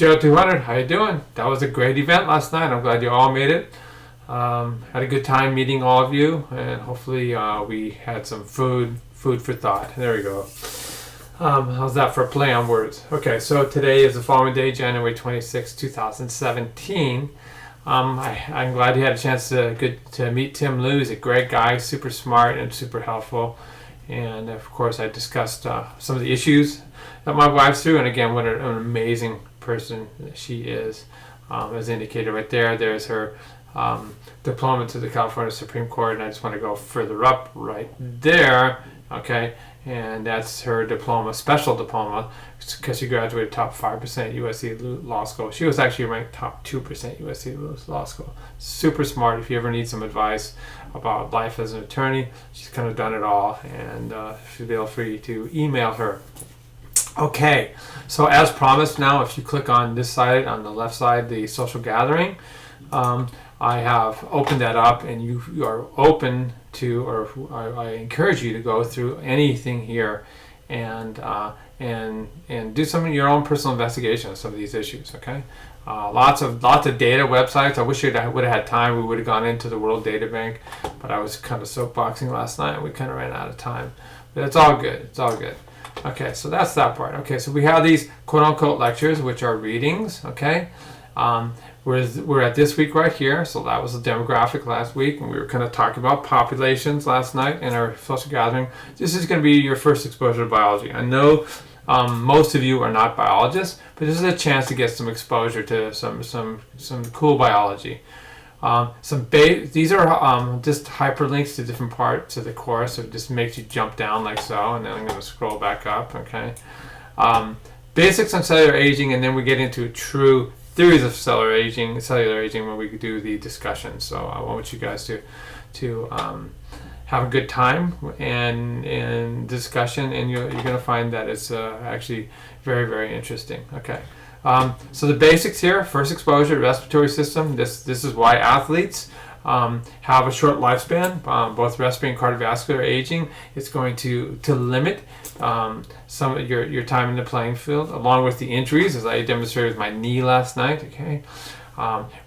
Joe200, how you doing? That was a great event last night. I'm glad you all made it. Had a good time meeting all of you, and hopefully we had some food for thought. There we go. How's that for a play on words? Okay, so today is the following day, January 26, 2017. I'm glad you had a chance to meet Tim Liu. He's a great guy, super smart and super helpful. And of course, I discussed some of the issues that my wife's through. And again, what an amazing person she is. As indicated right there, there's her diploma to the California Supreme Court. And I just want to go further up right there. Okay. And that's her diploma, special diploma, because she graduated top 5% USC Law School. She was actually ranked top 2% USC Law School. Super smart. If you ever need some advice about life as an attorney, she's kind of done it all, and feel free to email her. Okay, so as promised now, if you click on this side, on the left side, the social gathering, I have opened that up, and you are open to, or I encourage you to go through anything here and do some of your own personal investigation of some of these issues. Okay, lots of data websites. I wish I would have had time. We would have gone into the World Data Bank, but I was kind of soapboxing last night, and we kind of ran out of time. But it's all good. It's all good. Okay, so that's that part. Okay, so we have these quote-unquote lectures, which are readings. Okay. We're at this week right here, so that was the demographic last week, and we were kind of talking about populations last night in our social gathering. This is going to be your first exposure to biology. I know most of you are not biologists, but this is a chance to get some exposure to some cool biology. These are just hyperlinks to different parts of the course, so it just makes you jump down like so, and then I'm going to scroll back up. Okay, basics on cellular aging, and then we get into true theories of cellular aging when we do the discussion. So I want you guys to have a good time and discussion, and you're going to find that it's actually very, very interesting. Okay, so the basics here: first exposure, respiratory system. This is why athletes have a short lifespan, both respiratory and cardiovascular aging. It's going to limit some of your time in the playing field, along with the injuries, as I demonstrated with my knee last night. Okay,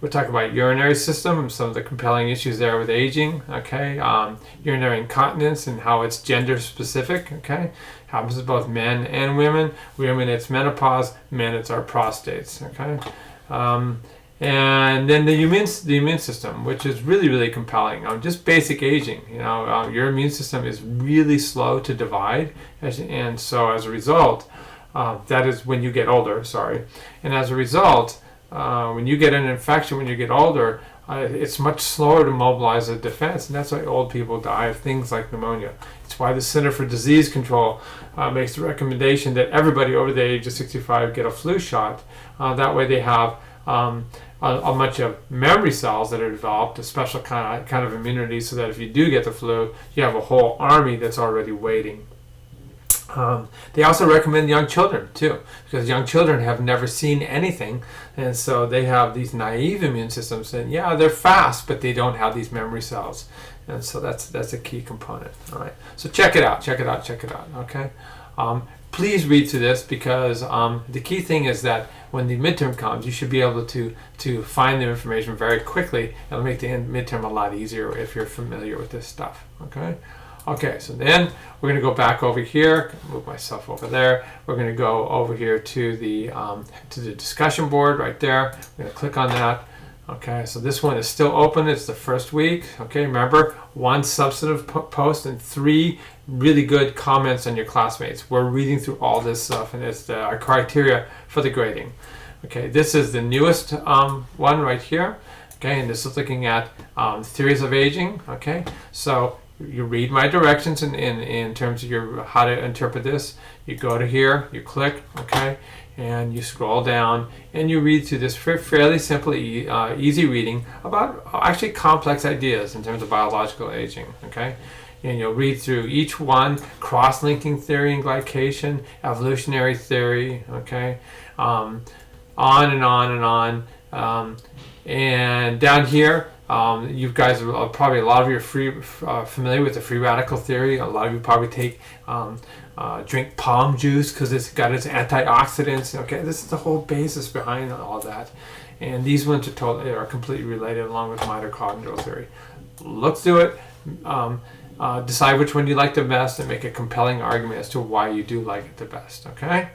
we'll talk about urinary system, some of the compelling issues there with aging. Okay, urinary incontinence and how it's gender specific. Okay, happens to both men and women. Women, it's menopause. Men, it's our prostates. Okay. And then the immune system, which is really, really compelling. Just basic aging. Your immune system is really slow to divide, and so as a result, that is when you get older. And as a result, when you get an infection when you get older, it's much slower to mobilize a defense, and that's why old people die of things like pneumonia. It's why the Center for Disease Control makes the recommendation that everybody over the age of 65 get a flu shot. That way they have a bunch of memory cells that are developed, a special kind of immunity, so that if you do get the flu, you have a whole army that's already waiting. They also recommend young children too, because young children have never seen anything, and so they have these naive immune systems, and yeah, they're fast, but they don't have these memory cells, and so that's a key component. All right, so check it out. Okay. Please read through this, because the key thing is that when the midterm comes, you should be able to find the information very quickly. It'll make the midterm a lot easier if you're familiar with this stuff. Okay, so then we're going to go back over here, move myself over there. We're going to go over here to the discussion board right there. We're going to click on that. Okay, so this one is still open. It's the first week. Okay, remember, 1 substantive post and 3 really good comments on your classmates. We're reading through all this stuff, and it's our criteria for the grading. Okay, this is the newest one right here. Okay, and this is looking at theories of aging. Okay, so you read my directions in terms of how to interpret this. You go to here, you click, okay, and you scroll down, and you read through this fairly simple, easy reading about actually complex ideas in terms of biological aging. Okay, and you'll read through each one: cross-linking theory and glycation, evolutionary theory. Okay, on and on and on. And down here, You guys are probably, a lot of you are familiar with the free radical theory. A lot of you probably drink palm juice because it's got its antioxidants. Okay, this is the whole basis behind all that. And these ones are completely related, along with mitochondrial theory. Let's do it. Decide which one you like the best and make a compelling argument as to why you do like it the best. Okay?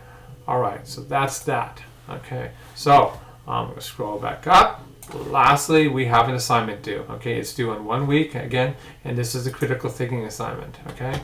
All right, so that's that. Okay, so I'm going to scroll back up. Lastly, we have an assignment due. Okay, it's due in 1 week again, and this is a critical thinking assignment. Okay,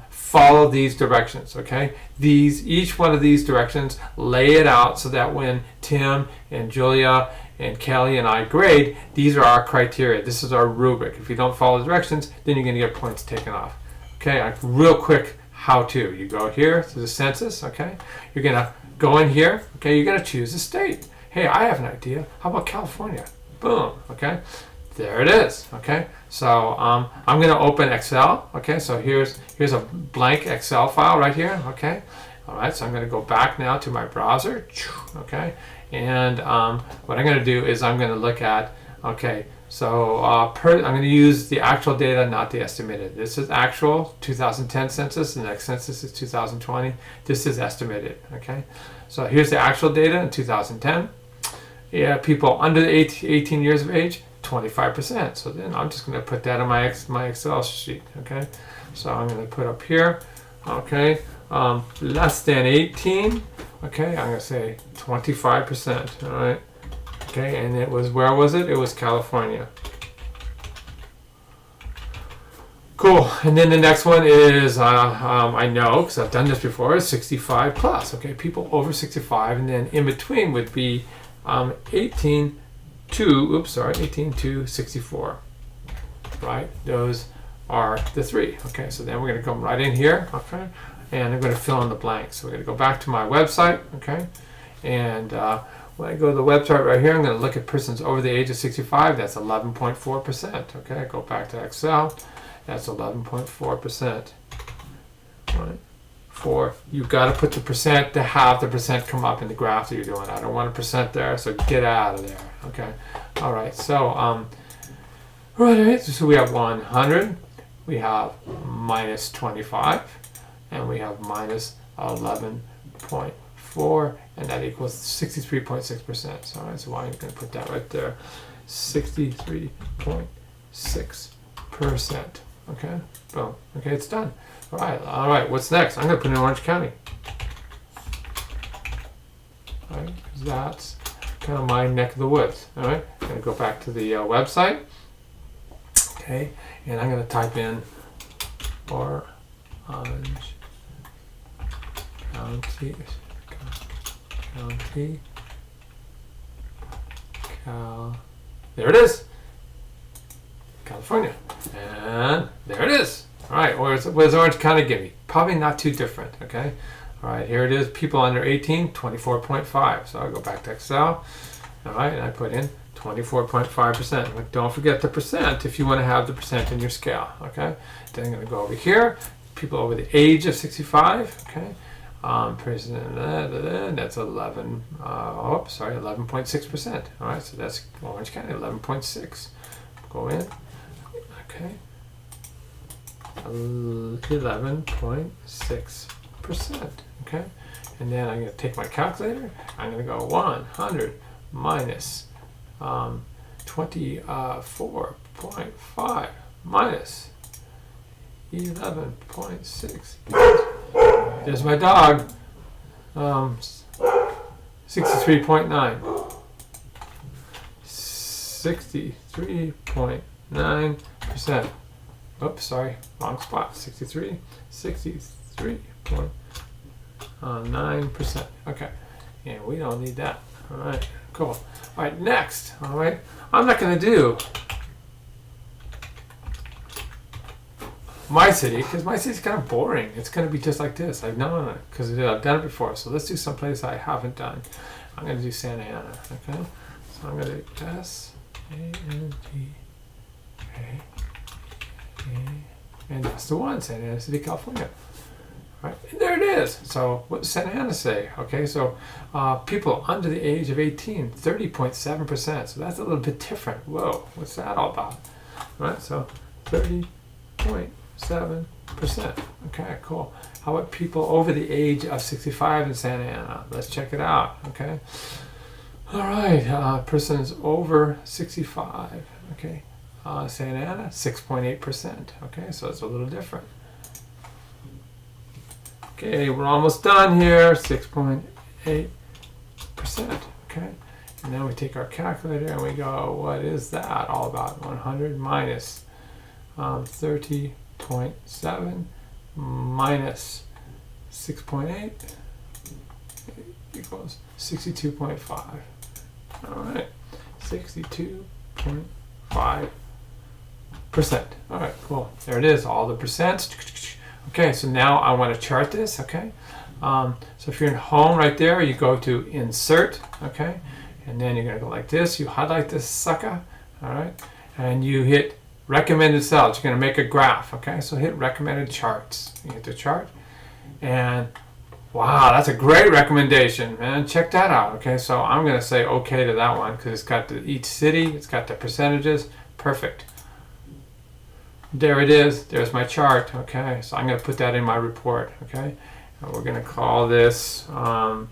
follow these directions. Okay, each one of these directions, lay it out so that when Tim and Julia and Kelly and I grade, these are our criteria. This is our rubric. If you don't follow the directions, then you're going to get points taken off. Okay, real quick how-to. You go here to the census. Okay, you're going to go in here. Okay, you're going to choose a state. Hey, I have an idea. How about California? Boom. Okay, there it is. Okay, so I'm going to open Excel. Okay, so here's a blank Excel file right here. Okay, all right. So I'm going to go back now to my browser. Okay, and what I'm going to do is I'm going to look at. Okay, so I'm going to use the actual data, not the estimated. This is actual 2010 census. The next census is 2020. This is estimated. Okay, so here's the actual data in 2010. Yeah, people under 18 years of age, 25%. So then I'm just going to put that in my Excel sheet. Okay, so I'm going to put up here. Okay, less than 18. Okay, I'm going to say 25%. All right. Okay, and it was, where was it? It was California. Cool. And then the next one is, I know because I've done this before, is 65 plus. Okay, people over 65, and then in between would be 18 to 64. Right? Those are the three. Okay, so then we're going to come right in here. Okay, and I'm going to fill in the blanks. So we're going to go back to my website. Okay, and when I go to the website right here, I'm going to look at persons over the age of 65. That's 11.4%. Okay, go back to Excel. That's 11.4%. Right. You've got to put the percent to have the percent come up in the graph that you're doing. I don't want a percent there, so get out of there. Okay. All right. So right. So we have 100. We have minus 25, and we have minus 11.4, and that equals 63.6%. So, all right. So I'm going to put that right there. 63.6%. Okay. Boom. Okay. It's done. All right, what's next? I'm going to put in Orange County. All right, because that's kind of my neck of the woods. All right, I'm going to go back to the website. Okay, and I'm going to type in Orange County, there it is, California, and there it is. All right, what does Orange County give me? Probably not too different, okay? All right, here it is. People under 18, 24.5. So I'll go back to Excel. All right, and I put in 24.5%. But don't forget the percent if you want to have the percent in your scale, okay? Then I'm going to go over here. People over the age of 65, okay? That's 11.6%. All right, so that's Orange County, 11.6. Go in, okay. 11.6%. Okay, and then I'm going to take my calculator. I'm going to go 100 minus 24.5 minus 11.6. There's my dog. 63.9. 63.9%. Oops, sorry, wrong spot. 63.9%. Okay, and we don't need that. All right, cool. All right, next. All right, I'm not going to do my city because my city's kind of boring. It's going to be just like this. I've known it because I've done it before. So let's do someplace I haven't done. I'm going to do Santa Ana. Okay, so I'm going to do S-A-N-T-A. And that's the one, Santa Ana City, California. Right? And there it is. So what does Santa Ana say? Okay, so people under the age of 18, 30.7%. So that's a little bit different. Whoa, what's that all about? Right, so 30.7%. Okay, cool. How about people over the age of 65 in Santa Ana? Let's check it out. Okay. All right, persons over 65. Okay, Santa Ana 6.8%. Okay, so it's a little different. Okay, we're almost done here. 6.8%. Okay, and then we take our calculator and we go, what is that all about? 100 minus 30.7 minus 6.8 equals 62.5. All right, 62.5%. All right, cool. There it is, all the percents. Okay, so now I want to chart this. Okay, so if you're in home right there, you go to insert. Okay, and then you're gonna go like this. You highlight this sucker. All right, and you hit recommended cells. You're gonna make a graph. Okay, so hit recommended charts. You hit the chart, and wow, that's a great recommendation, man. Check that out. Okay, so I'm gonna say okay to that one because it's got each city, it's got the percentages. Perfect. There it is. There's my chart. Okay, so I'm gonna put that in my report. Okay, and we're gonna call this I'll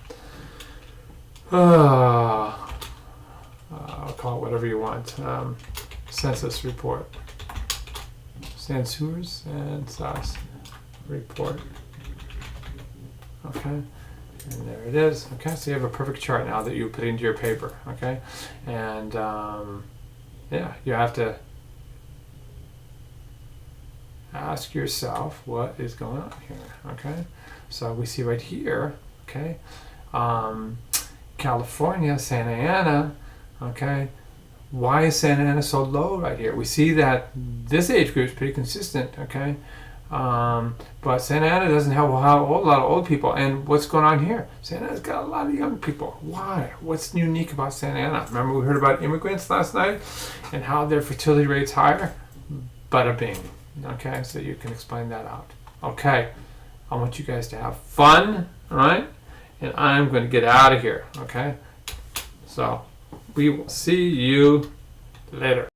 call it whatever you want. Census report. Census report. Okay, and there it is. Okay, so you have a perfect chart now that you put into your paper. Okay, and yeah, you have to ask yourself what is going on here. Okay, so we see right here. Okay, California, Santa Ana. Okay, why is Santa Ana so low right here? We see that this age group is pretty consistent. Okay. But Santa Ana doesn't have a whole lot of old people. And what's going on here? Santa Ana's got a lot of young people. Why? What's unique about Santa Ana? Remember we heard about immigrants last night and how their fertility rate's higher? Bada bing. Okay, so you can explain that out. Okay, I want you guys to have fun, all right? And I'm going to get out of here, okay? So we will see you later.